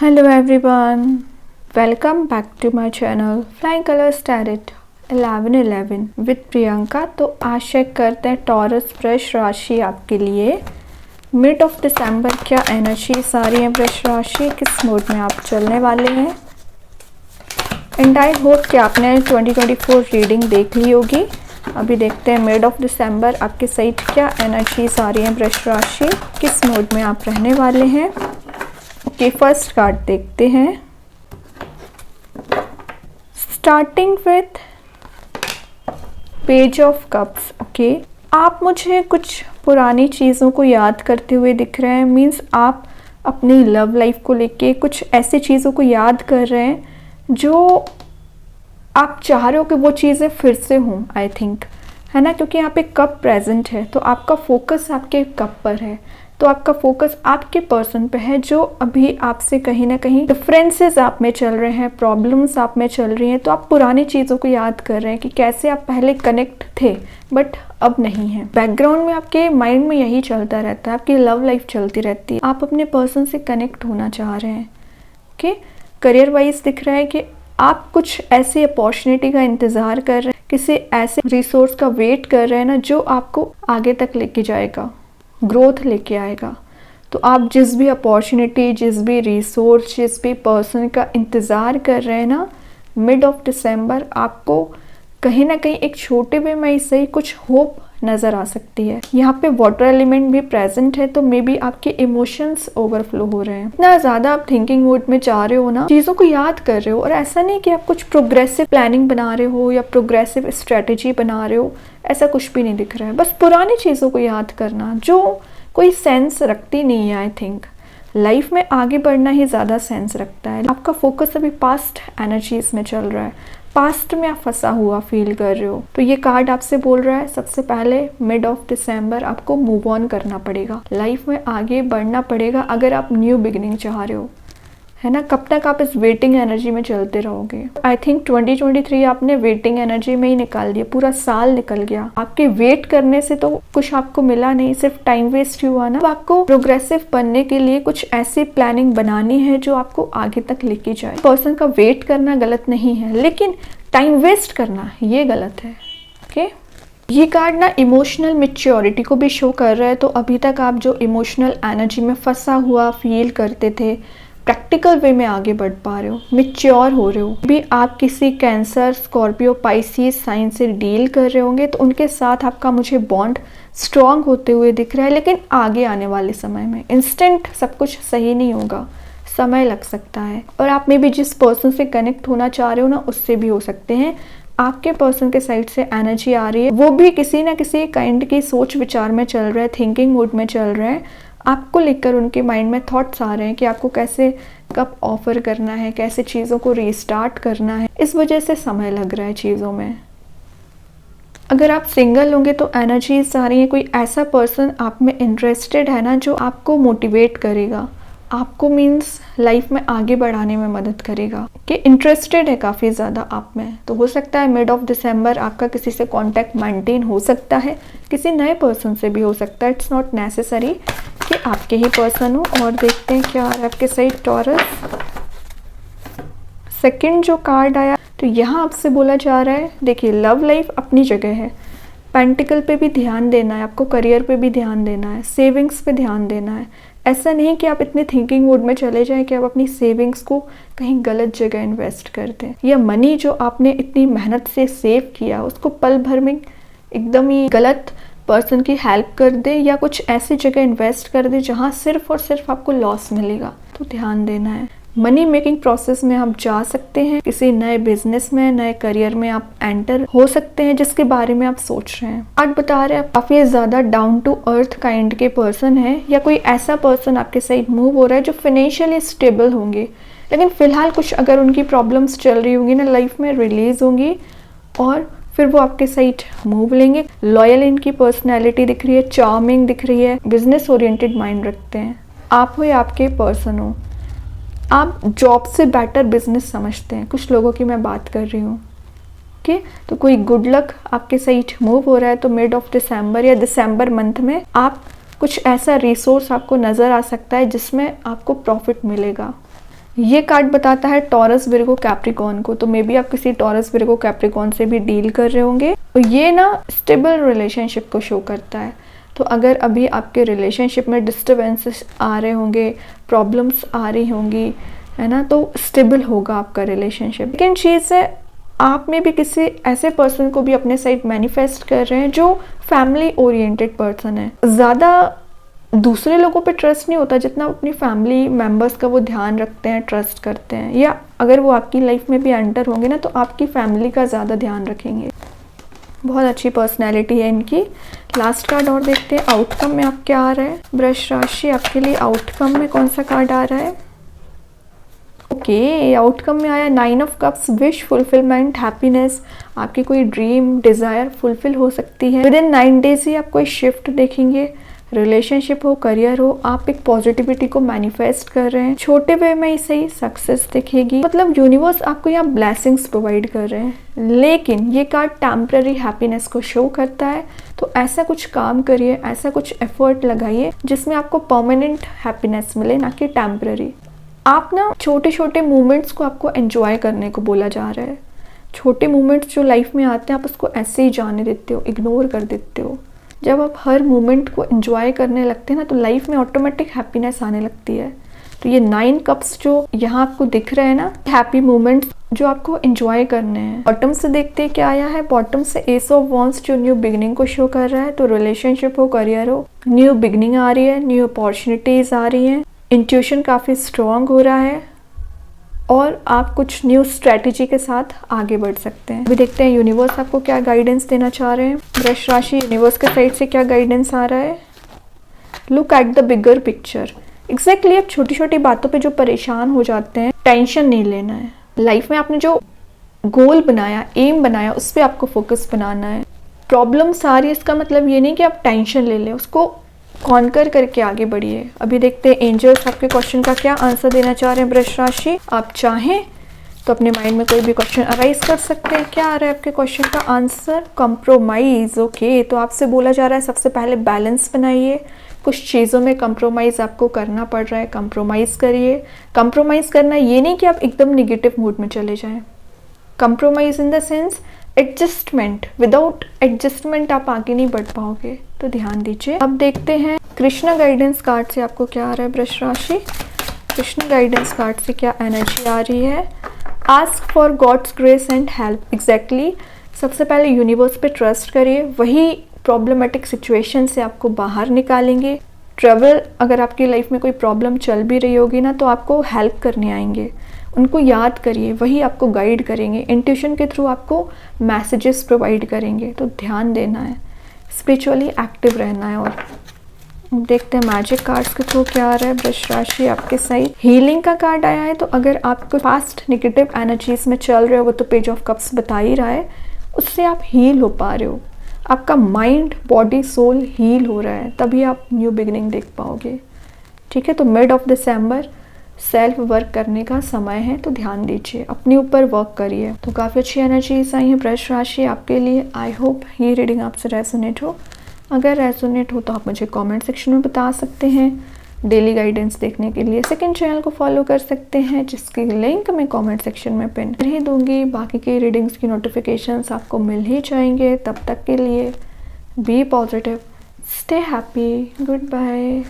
Hello everyone, welcome back to my channel Flying Colors Tarot 1111 with Priyanka. तो आज check करते हैं टॉरस वृष राशि आपके लिए मिड ऑफ दिसंबर क्या एनर्जीज आ रही है। वृष राशि किस मोड में आप चलने वाले हैं एंड आई होप कि आपने 2024 रीडिंग देख ली होगी। अभी देखते हैं मिड ऑफ दिसंबर आपके साइड क्या एनर्जीज आ रही हैं। वृष राशि किस मोड में आप रहने वाले हैं। ओके, फर्स्ट कार्ड देखते हैं starting with page of cups. Okay, आप मुझे कुछ पुरानी चीज़ों को याद करते हुए दिख रहे हैं। मीन्स आप अपनी लव लाइफ को लेके कुछ ऐसी चीज़ों को याद कर रहे हैं जो आप चाह रहे हो कि वो चीज़ें फिर से हों। आई थिंक है ना, क्योंकि यहाँ पे कप प्रेजेंट है तो आपका फोकस आपके कप पर है। तो आपका फोकस आपके पर्सन पे है जो अभी आपसे कहीं ना कहीं डिफरेंसेस आप में चल रहे हैं, प्रॉब्लम्स आप में चल रही हैं। तो आप पुरानी चीज़ों को याद कर रहे हैं कि कैसे आप पहले कनेक्ट थे बट अब नहीं है। बैकग्राउंड में आपके माइंड में यही चलता रहता है, आपकी लव लाइफ चलती रहती है। आप अपने पर्सन से कनेक्ट होना चाह रहे हैं। ओके, करियर वाइज दिख रहा है कि आप कुछ ऐसी अपॉर्चुनिटी का इंतज़ार कर रहे हैं, किसी ऐसे रिसोर्स का वेट कर रहे हैं ना जो आपको आगे तक लेके जाएगा, ग्रोथ लेके आएगा। तो आप जिस भी अपॉर्चुनिटी, जिस भी रिसोर्स, जिस भी पर्सन का इंतज़ार कर रहे हैं ना, मिड ऑफ दिसंबर आपको कहीं ना कहीं एक छोटे वे में से कुछ होप नज़र आ सकती है। यहाँ पे वाटर एलिमेंट भी प्रेजेंट है तो मे बी आपके इमोशंस ओवरफ्लो हो रहे हैं। इतना ज़्यादा आप थिंकिंग मोड में जा रहे हो ना, चीज़ों को याद कर रहे हो। और ऐसा नहीं कि आप कुछ प्रोग्रेसिव प्लानिंग बना रहे हो या प्रोग्रेसिव स्ट्रेटेजी बना रहे हो, ऐसा कुछ भी नहीं दिख रहा है। बस पुरानी चीज़ों को याद करना जो कोई सेंस रखती नहीं है। आई थिंक लाइफ में आगे बढ़ना ही ज़्यादा सेंस रखता है। आपका फोकस अभी पास्ट एनर्जीज में चल रहा है, पास्ट में आप फंसा हुआ फील कर रहे हो। तो ये कार्ड आपसे बोल रहा है सबसे पहले मिड ऑफ दिसंबर आपको मूव ऑन करना पड़ेगा, लाइफ में आगे बढ़ना पड़ेगा अगर आप न्यू बिगिनिंग चाह रहे हो, है ना। कब तक आप इस वेटिंग एनर्जी में चलते रहोगे। आई थिंक 2023 आपने वेटिंग एनर्जी में ही निकाल दिया, पूरा साल निकल गया। आपके वेट करने से तो कुछ आपको मिला नहीं, सिर्फ टाइम वेस्ट हुआ ना। अब आपको प्रोग्रेसिव बनने के लिए कुछ ऐसी प्लानिंग बनानी है जो आपको आगे तक लेके जाए। पर्सन का वेट करना गलत नहीं है, लेकिन टाइम वेस्ट करना ये गलत है। ओके, ये कार्ड ना इमोशनल मैच्योरिटी को भी शो कर रहा है। तो अभी तक आप जो इमोशनल एनर्जी में फंसा हुआ फील करते थे, प्रैक्टिकल वे में आगे बढ़ पा रहे हो, मैच्योर हो रहे हो। भी आप किसी कैंसर, स्कॉर्पियो, पाइसिस साइन से डील कर रहे होंगे तो उनके साथ आपका मुझे बॉन्ड स्ट्रॉन्ग होते हुए दिख रहा है। लेकिन आगे आने वाले समय में इंस्टेंट सब कुछ सही नहीं होगा, समय लग सकता है। और आप में भी जिस पर्सन से कनेक्ट होना चाह रहे हो ना, उससे भी हो सकते हैं। आपके पर्सन के साइड से एनर्जी आ रही है, वो भी किसी ना किसी काइंड की सोच विचार में चल रहा है, थिंकिंग मूड में चल रहे हैं। आपको लेकर उनके माइंड में थॉट्स आ रहे हैं कि आपको कैसे कब ऑफर करना है, कैसे चीज़ों को रीस्टार्ट करना है। इस वजह से समय लग रहा है चीज़ों में। अगर आप सिंगल होंगे तो एनर्जीज आ रही है, कोई ऐसा पर्सन आप में इंटरेस्टेड है ना जो आपको मोटिवेट करेगा, आपको मीन्स लाइफ में आगे बढ़ाने में मदद करेगा, कि इंटरेस्टेड है काफ़ी ज़्यादा आप में। तो हो सकता है मिड ऑफ दिसंबर आपका किसी से कांटेक्ट मेंटेन हो सकता है, किसी नए पर्सन से भी हो सकता है। इट्स नॉट नेसेसरी कि आपके ही पर्सन हो। और देखते हैं क्या आ रहा है आपके साइड टॉरस। सेकंड जो कार्ड आया तो यहाँ आपसे बोला जा रहा है, देखिए लव लाइफ अपनी जगह है, पेंटिकल पे भी ध्यान देना है आपको, करियर पे भी ध्यान देना है, सेविंग्स पे ध्यान देना है। ऐसा नहीं कि आप इतने थिंकिंग मोड में चले जाएं कि आप अपनी सेविंग्स को कहीं गलत जगह इन्वेस्ट कर दें, या मनी जो आपने इतनी मेहनत से सेव किया उसको पल भर में एकदम ही गलत पर्सन की हेल्प कर दे, या कुछ ऐसी जगह इन्वेस्ट कर दे जहां सिर्फ और सिर्फ आपको लॉस मिलेगा। तो ध्यान देना है। मनी मेकिंग प्रोसेस में आप जा सकते हैं, किसी नए बिजनेस में, नए करियर में आप एंटर हो सकते हैं जिसके बारे में आप सोच रहे हैं। आज बता रहे हैं आप काफ़ी ज़्यादा डाउन टू अर्थ काइंड के पर्सन है, या कोई ऐसा पर्सन आपके साइड मूव हो रहा है जो फाइनेंशियली स्टेबल होंगे, लेकिन फिलहाल कुछ अगर उनकी प्रॉब्लम्स चल रही होंगी ना, लाइफ में रिलीज होंगी और फिर वो आपके साइड मूव लेंगे। लॉयल इनकी पर्सनैलिटी दिख रही है, चार्मिंग दिख रही है, बिजनेस ओरिएंटेड माइंड रखते हैं। आप हो या आपके पर्सन हो, आप जॉब से बेटर बिजनेस समझते हैं। कुछ लोगों की मैं बात कर रही हूँ। ओके, तो कोई गुड लक आपके साइड मूव हो रहा है तो मिड ऑफ दिसंबर या दिसंबर मंथ में आप कुछ ऐसा रिसोर्स आपको नज़र आ सकता है जिसमें आपको प्रॉफिट मिलेगा। ये कार्ड बताता है टॉरस, विर्गो, कैप्रिकॉर्न को, तो मे बी आप किसी टॉरस, विर्गो, कैप्रिकॉर्न से भी डील कर रहे होंगे। तो ये ना स्टेबल रिलेशनशिप को शो करता है। तो अगर अभी आपके रिलेशनशिप में डिस्टर्बेंसेस आ रहे होंगे, प्रॉब्लम्स आ रही होंगी, है ना, तो स्टेबल होगा आपका रिलेशनशिप। सेकेंड चीज़ है, आप में भी किसी ऐसे पर्सन को भी अपने साइड मैनिफेस्ट कर रहे हैं जो फैमिली ओरिएंटेड पर्सन है। ज़्यादा दूसरे लोगों पे ट्रस्ट नहीं होता जितना अपनी फैमिली मेम्बर्स का वो ध्यान रखते हैं, ट्रस्ट करते हैं, या अगर वो आपकी लाइफ में भी एंटर होंगे ना तो आपकी फैमिली का ज़्यादा ध्यान रखेंगे। बहुत अच्छी पर्सनैलिटी है इनकी। लास्ट कार्ड और देखते हैं, आउटकम में आप क्या आ रहा है। वृष राशि आपके लिए आउटकम में कौन सा कार्ड आ रहा है। ओके, आउटकम में आया 9 of cups, wish fulfilment, happiness. आपकी कोई ड्रीम, डिज़ायर फुलफिल हो सकती है। विदिन 9 डेज ही आप कोई शिफ्ट देखेंगे, रिलेशनशिप हो, करियर हो, आप एक पॉजिटिविटी को मैनिफेस्ट कर रहे हैं। छोटे वे में ही सही सक्सेस दिखेगी, मतलब यूनिवर्स आपको यहाँ ब्लेसिंग्स प्रोवाइड कर रहे हैं। लेकिन ये कार्ड टेम्पररी हैप्पीनेस को शो करता है, तो ऐसा कुछ काम करिए, ऐसा कुछ एफर्ट लगाइए जिसमें आपको परमानेंट हैप्पीनेस मिले, ना कि टेम्पररी। आप ना छोटे छोटे मोमेंट्स को आपको एंजॉय करने को बोला जा रहा है। छोटे मोमेंट्स जो लाइफ में आते हैं आप उसको ऐसे ही जाने देते हो, इग्नोर कर देते हो। जब आप हर मोमेंट को एंजॉय करने लगते हैं ना तो लाइफ में ऑटोमेटिक हैप्पीनेस आने लगती है। तो ये 9 कप्स जो यहाँ आपको दिख रहे हैं ना, हैप्पी मोमेंट्स जो आपको एंजॉय करने हैं। बॉटम से देखते हैं क्या आया है। बॉटम से एस ऑफ वॉन्ड्स जो न्यू बिगनिंग को शो कर रहा है। तो रिलेशनशिप हो, करियर हो, न्यू बिगनिंग आ रही है, न्यू अपॉर्चुनिटीज आ रही हैं, इंट्यूशन काफ़ी स्ट्रॉन्ग हो रहा है और आप कुछ न्यू स्ट्रेटजी के साथ आगे बढ़ सकते हैं। अभी देखते हैं यूनिवर्स आपको क्या गाइडेंस देना चाह रहे हैं। वृष राशि, यूनिवर्स के साइड से क्या गाइडेंस आ रहा है। Look at the bigger picture. Exactly आप छोटी छोटी बातों पे जो परेशान हो जाते हैं, टेंशन नहीं लेना है। लाइफ में आपने जो गोल बनाया, एम बनाया, उस पर आपको फोकस बनाना है। प्रॉब्लम्स आ रही है इसका मतलब ये नहीं कि आप टेंशन ले लें, उसको कॉन्कर करके आगे बढ़िए। अभी देखते हैं एंजल्स आपके क्वेश्चन का क्या आंसर देना चाह रहे हैं। वृष राशि, आप चाहें तो अपने माइंड में कोई भी क्वेश्चन अराइज कर सकते हैं। क्या आ रहा है आपके क्वेश्चन का आंसर। कंप्रोमाइज। ओके, तो आपसे बोला जा रहा है सबसे पहले बैलेंस बनाइए। कुछ चीज़ों में कंप्रोमाइज़ आपको करना पड़ रहा है, कंप्रोमाइज़ करिए। कंप्रोमाइज़ करना ये नहीं कि आप एकदम निगेटिव मूड में चले जाएं। Compromise in the sense adjustment. Without adjustment आप आगे नहीं बढ़ पाओगे, तो ध्यान दीजिए। अब देखते हैं कृष्णा गाइडेंस कार्ड से आपको क्या आ रहा है। वृष राशि, कृष्णा गाइडेंस कार्ड से क्या एनर्जी आ रही है। Ask for God's grace and help. Exactly, सबसे पहले यूनिवर्स पे ट्रस्ट करिए, वही प्रॉब्लमेटिक सिचुएशन से आपको बाहर निकालेंगे। ट्रैवल, अगर आपकी लाइफ में कोई प्रॉब्लम चल भी रही होगी ना तो आपको हेल्प करने आएंगे, उनको याद करिए, वही आपको गाइड करेंगे। इंट्यूशन के थ्रू आपको मैसेजेस प्रोवाइड करेंगे, तो ध्यान देना है, स्पिरिचुअली एक्टिव रहना है। और देखते हैं मैजिक कार्ड्स के थ्रू क्या आ रहा है। वृष राशि आपके साइड हीलिंग का कार्ड आया है, तो अगर आपको फास्ट नेगेटिव एनर्जीज में चल रहे हो, वो तो पेज ऑफ कप्स बता ही रहा है, उससे आप हील हो पा रहे हो। आपका माइंड, बॉडी, सोल हील हो रहा है, तभी आप न्यू बिगिनिंग देख पाओगे। ठीक है, तो mid of December self work करने का समय है, तो ध्यान दीजिए, अपने ऊपर वर्क करिए। तो काफ़ी अच्छी एनर्जीज आई हैं वृष राशि आपके लिए। आई होप ये रीडिंग आपसे रेजोनेट हो। अगर रेजोनेट हो तो आप मुझे कमेंट सेक्शन में बता सकते हैं। डेली गाइडेंस देखने के लिए सेकंड चैनल को फॉलो कर सकते हैं, जिसकी लिंक मैं कमेंट सेक्शन में पिन कर ही दूंगी। बाकी के रीडिंग्स की नोटिफिकेशंस आपको मिल ही जाएंगे। तब तक के लिए be positive, stay happy, good bye.